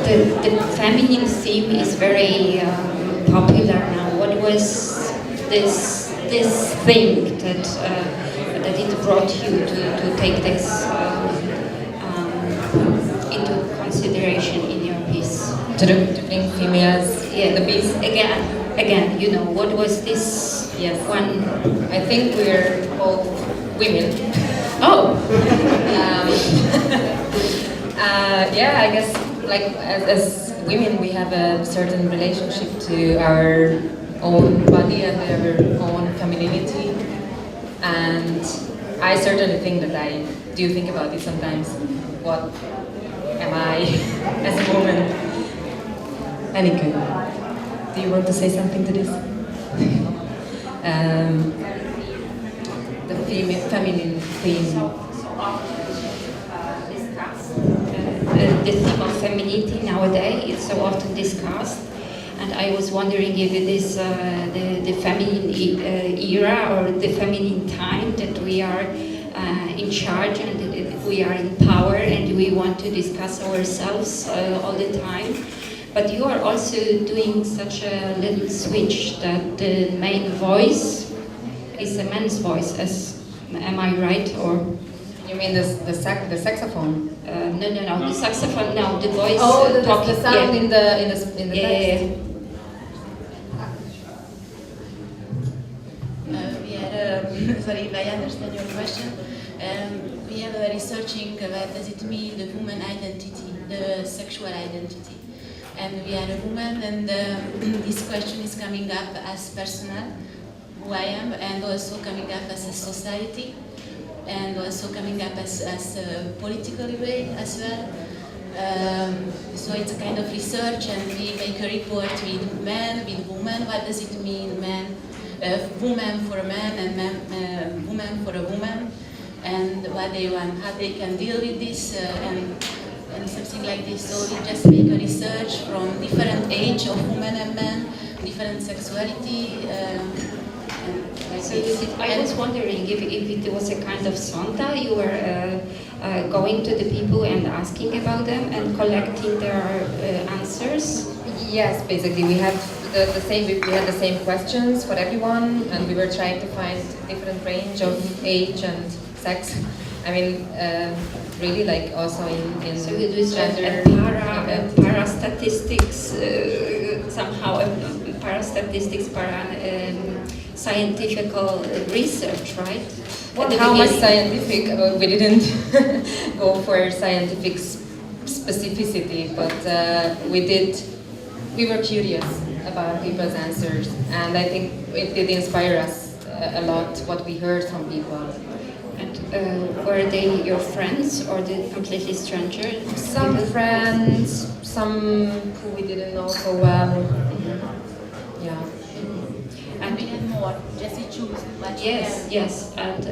the feminine theme is very popular now. What was this thing that it brought you to take this into consideration in your piece? To bring females in the piece? Again, you know, what was this one? I think we're both women. Oh! Yeah, I guess like as women we have a certain relationship to our own body and our own femininity, and I certainly think that I do think about it sometimes. What am I as a woman? Enikő, do you want to say something to this? The feminine theme. The theme of femininity nowadays is so often discussed, and I was wondering if it is the feminine era or the feminine time that we are in charge and we are in power and we want to discuss ourselves all the time. But you are also doing such a little switch that the main voice is a man's voice. Am I right? Or you mean the saxophone? No. The saxophone. No, the voice. Oh, talking. The sound in the text. Sorry if I understand your question. We are researching what does it mean, the woman identity, the sexual identity. And we are a woman, and this question is coming up as personal, who I am, and also coming up as a society, and also coming up as a political way as well. So it's a kind of research, and we make a report with men, with women. What does it mean, man, woman for a man, and woman for a woman, and what they want, how they can deal with this, and something like this. So we just make a research from different age of women and men, different sexuality. I was wondering if it was a kind of sonda. You were going to the people and asking about them and collecting their answers. Yes, basically we had the same. We had the same questions for everyone, and we were trying to find different range of age and sex. I mean, really, like also in so it was gender. Para statistics somehow. Para statistics, scientific research, right? How much scientific? We didn't go for scientific specificity, but we were curious about people's answers, and I think it did inspire us a lot what we heard from people. And were they your friends or the completely strangers? Some friends, some who we didn't know so well. Yeah. And we had more, just to choose. Yes. And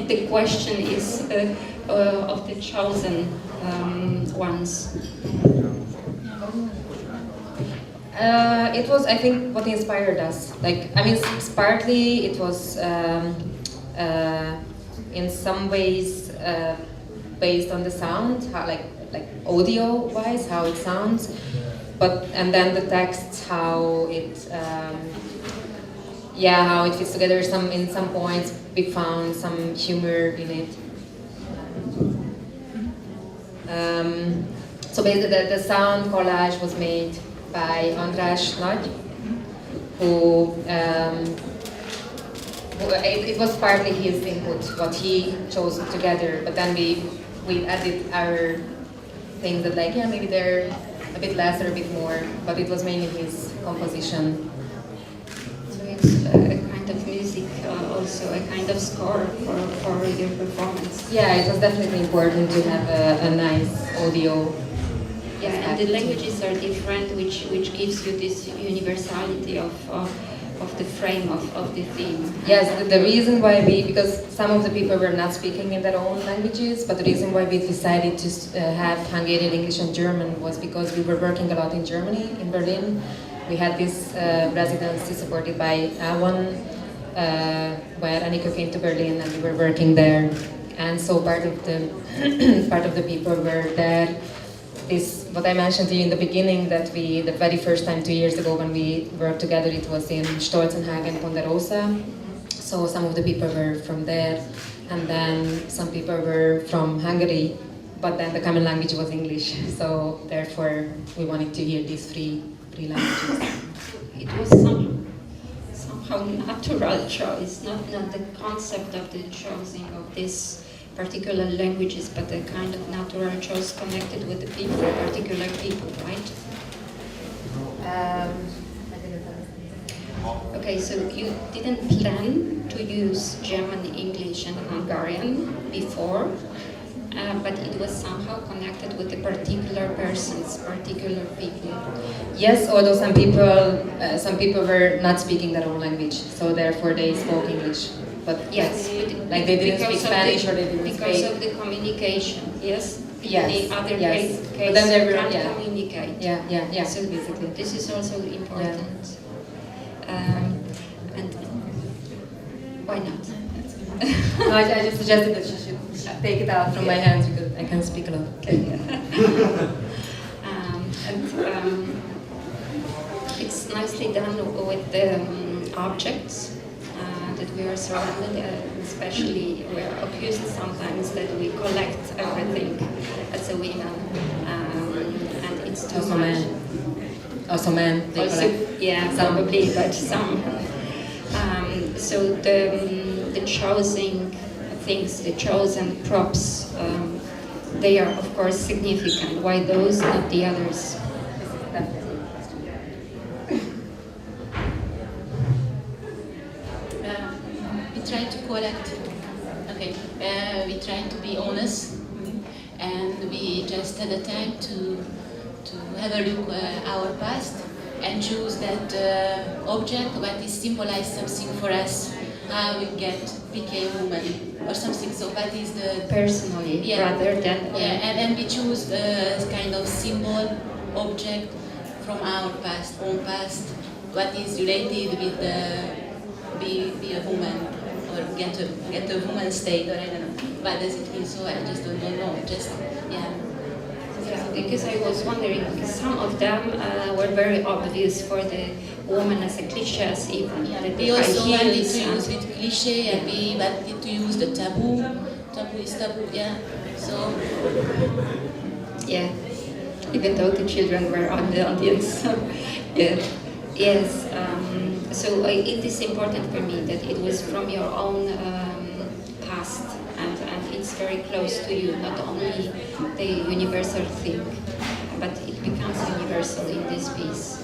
the question is of the chosen ones. It was, I think, what inspired us. Like, I mean, partly it was in some ways based on the sound, how, like audio-wise, how it sounds, and then the text, how it fits together. In some points we found some humor in it. So basically, the sound collage was made by András Nagy, who it was partly his input, what he chose together, but then we added our things that, like, yeah, maybe they're a bit less or a bit more, but it was mainly his composition. So it's a kind of music, also a kind of score for your performance. Yeah, it was definitely important to have a nice audio. Yeah, and the languages are different, which gives you this universality of the frame of the theme. Yes, the reason why because some of the people were not speaking in their own languages, but the reason why we decided to have Hungarian, English and German was because we were working a lot in Germany, in Berlin. We had this residency supported by A1, where Enikő came to Berlin and we were working there. And so part of the people were there this, what I mentioned to you in the beginning, that the very first time 2 years ago when we worked together, it was in Stolzenhagen, Ponderosa. So some of the people were from there, and then some people were from Hungary, but then the common language was English. So therefore, we wanted to hear these three languages. It was somehow natural choice, not the concept of the choosing of these particular languages, but a kind of natural choice connected with the people, particular people, right? Okay, so you didn't plan to use German, English, and Hungarian before, but it was somehow connected with the particular persons, particular people. Yes, although some people were not speaking their own language, so therefore they spoke English. But yes, like they didn't speak Spanish or they didn't because speak. of the communication. Yes. Yes. The other yes. case, But then they were, can't yeah. communicate. Yeah. So basically, this is also important. And why not? no, I just suggested that she should take it out from my hands because I can speak a lot. Okay. It's nicely done with the objects that we are surrounded, especially we're accused sometimes that we collect everything as a women, and it's too Also much. men. Also men, they Also, collect. yeah, Some. probably, but some. So the choosing things, the chosen props, they are of course significant. Why those, not the others? We try to collect. Okay, we try to be honest, and we just had a time to have a look our past and choose that object what is symbolize something for us, how we became woman or something. So what is the Personally, rather than and we choose the kind of symbol object from our past, own past, what is related with be a woman or get a woman state, or I don't know what does it mean. So I just don't know. Just yeah. Yeah, because I was wondering, because some of them were very obvious for the woman as a cliché, as even that We the also high wanted to heels use with cliché, and we wanted to use the taboo. Taboo is taboo, yeah. So yeah, even though the children were on the audience. Yeah. Yes, so it is important for me that it was from your own past, and it's very close to you, not only the universal thing, but it becomes universal in this piece.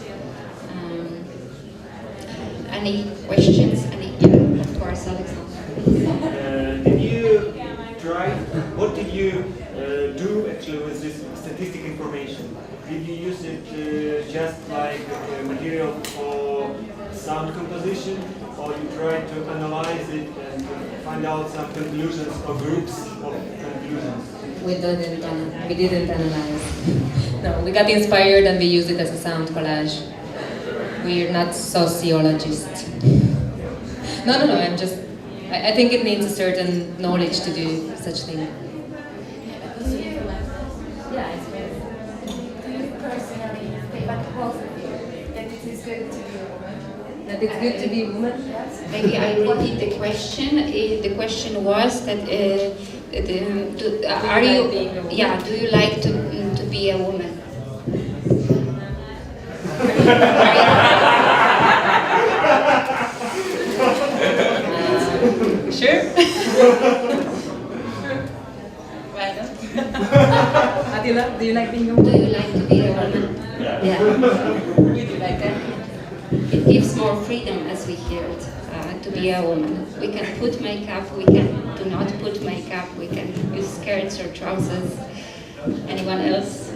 Any questions? Yeah, of course, Alexander. Did you try, what did you do actually with this statistic information? Did you use it just like material for sound composition, or you tried to analyze it and find out some conclusions or groups of conclusions? We didn't analyze. No, we got inspired and we used it as a sound collage. We're not sociologists. No, I think it needs a certain knowledge to do such thing. Yeah, it's very. Do you personally think, but both of you, that it is good to be a woman? That it's good to be a woman? Yes. Maybe I repeat the question. The question was that are you? like being a woman? Yeah. Do you like to be a woman? Sure. why not? Attila, do you like being a Do woman? you like to be a woman? Yeah. We do like that. It gives more freedom, as we heard, to be a woman. We can put makeup. We can do not put makeup. We can use skirts or trousers. Anyone else?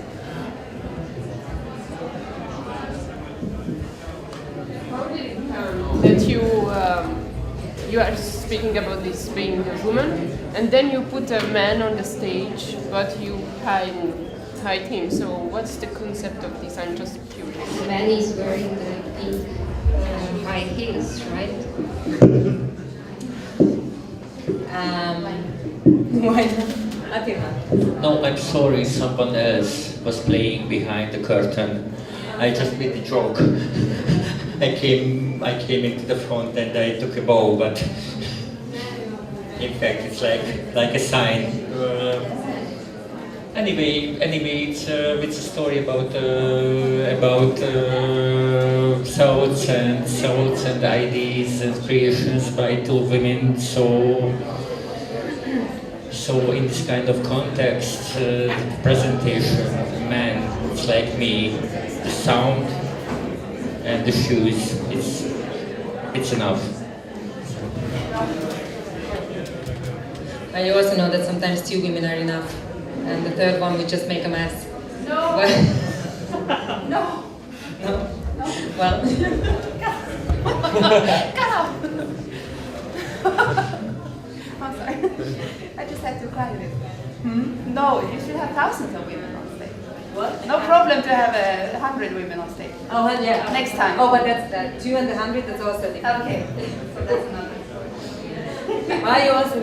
How did it come that you are speaking about this being a woman, and then you put a man on the stage, but you hide him? So what's the concept of this? I'm just curious. The man is wearing the pink high heels, right? Why not? Attila. No, I'm sorry, someone else. was playing behind the curtain. I just made a joke. I came into the front and I took a bow, but in fact it's like a sign. Anyway, it's a story about thoughts and ideas and creations by two women. So in this kind of context, presentation, a man, it's like me, the sound and the shoes, it's enough. I also know that sometimes two women are enough, and the third one would just make a mess. No. No. No? Well. Kata! I'm sorry. I just had to cry a little. No, you should have thousands of women on stage. What? No problem to have 100 women on stage. Oh, yeah. Next time. Oh, but that's that. 2 and 100, that's also different. Okay. So that's another. Why you also?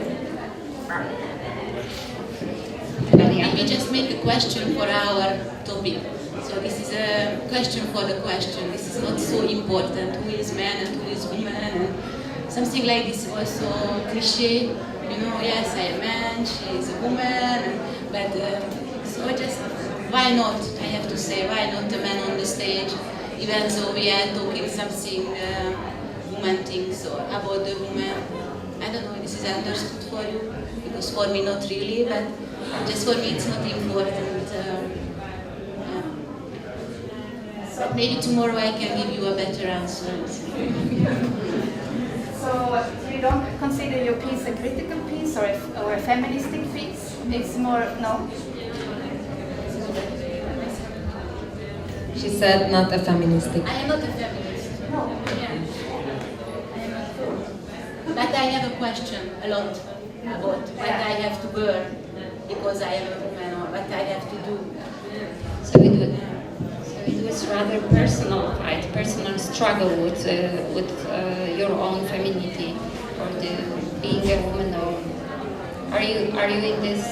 Maybe just make a question for our topic. So this is a question for the question. This is not so important. Who is man and who is woman? And something like this also cliche. You know, yes, I am a man, she is a woman. But so just why not? I have to say, why not a man on the stage? Even though we are talking something woman things or about the woman. I don't know if this is understood for you, because for me not really, but just for me it's not important. But maybe tomorrow I can give you a better answer. So you don't consider your piece a critical piece or a feministic piece? It's more, no? She said not a feministic. I am not a feminist. No. Yeah. I am not. But I have a question a lot about what I have to burn because I am a woman or what I have to do. So it was rather personal fight, personal struggle with your own femininity, or being a woman. Or are you in this?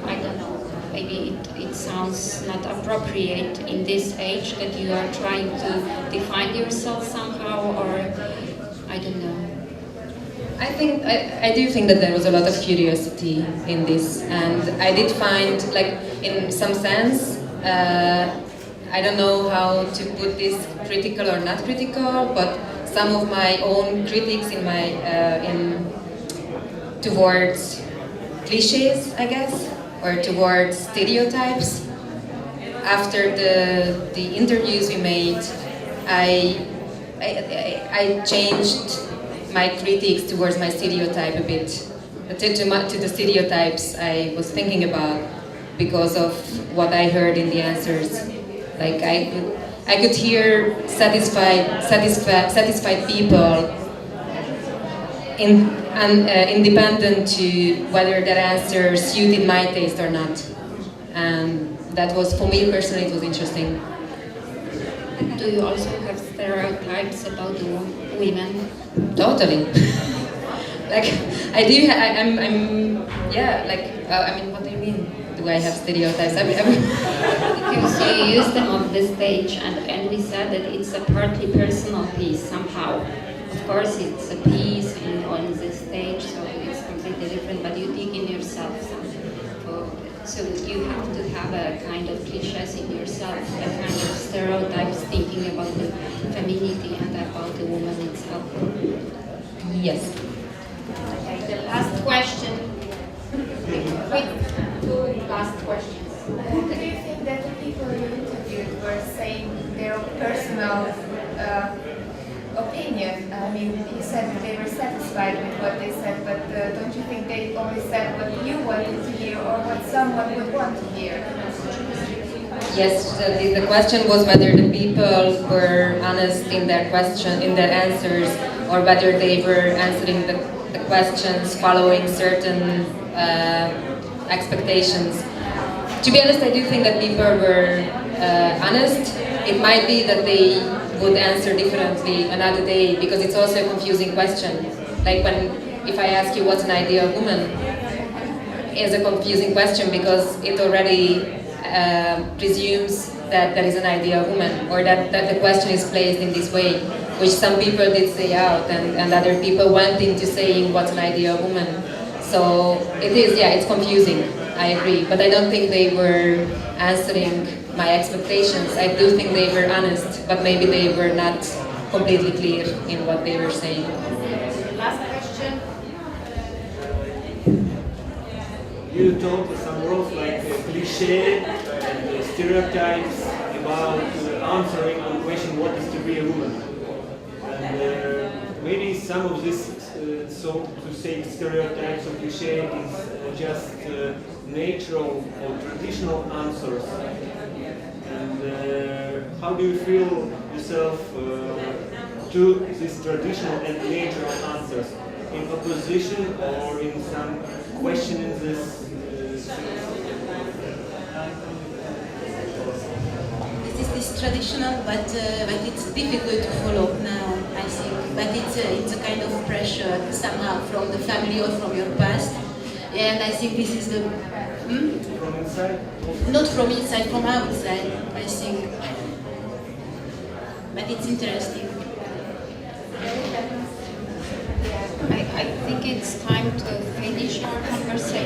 I don't know. Maybe it sounds not appropriate in this age that you are trying to define yourself somehow, or I don't know. I do think that there was a lot of curiosity in this, and I did find, like, in some sense, I don't know how to put this critical or not critical, but some of my own critics in my towards cliches, I guess, or towards stereotypes. After the interviews we made, I changed my critiques towards my stereotype a bit, to the stereotypes I was thinking about because of what I heard in the answers. Like I could hear satisfied people independent to whether that answer suited my taste or not, and that was, for me personally, it was interesting. Do you also have stereotypes about the women? Totally. Like I do. Yeah. Like I mean, what do you mean? Do I have stereotypes? Because you use them on the stage, and we said that it's a partly personal piece somehow. Of course, it's a piece on the stage, so it's completely different. But you dig in yourself so you have to have a kind of cliches in yourself, a kind of stereotypes thinking about the femininity and about the woman itself. Yes. Okay, the last question. Quick, 2 last questions. Do you think that the people you interviewed were saying their personal opinion? I mean, you said that they were satisfied with what they said, but don't you think they only said what you wanted to hear or what someone would want to hear? Yes, the question was whether the people were honest in their answers, or whether they were answering the questions following certain expectations. To be honest, I do think that people were honest. It might be that they would answer differently another day, because it's also a confusing question. Like if I ask you what's an ideal woman, is a confusing question because it already presumes that there is an ideal woman, or that the question is placed in this way, which some people did say out, and other people went into saying what's an ideal woman. So it is, yeah, it's confusing, I agree, but I don't think they were answering my expectations. I do think they were honest, but maybe they were not completely clear in what they were saying. Last question. You told some roles like cliché and stereotypes about answering on the question what is to be a woman. And maybe some of this, so to say, stereotypes or cliché is just natural or traditional answers. And how do you feel yourself to these traditional and natural answers? In opposition or in some question in this? This is traditional, but it's difficult to follow now, I think. But it's a kind of pressure somehow from the family or from your past. And I think this is the... From inside? Not from inside, from outside, I think. But it's interesting. I think it's time to finish our conversation.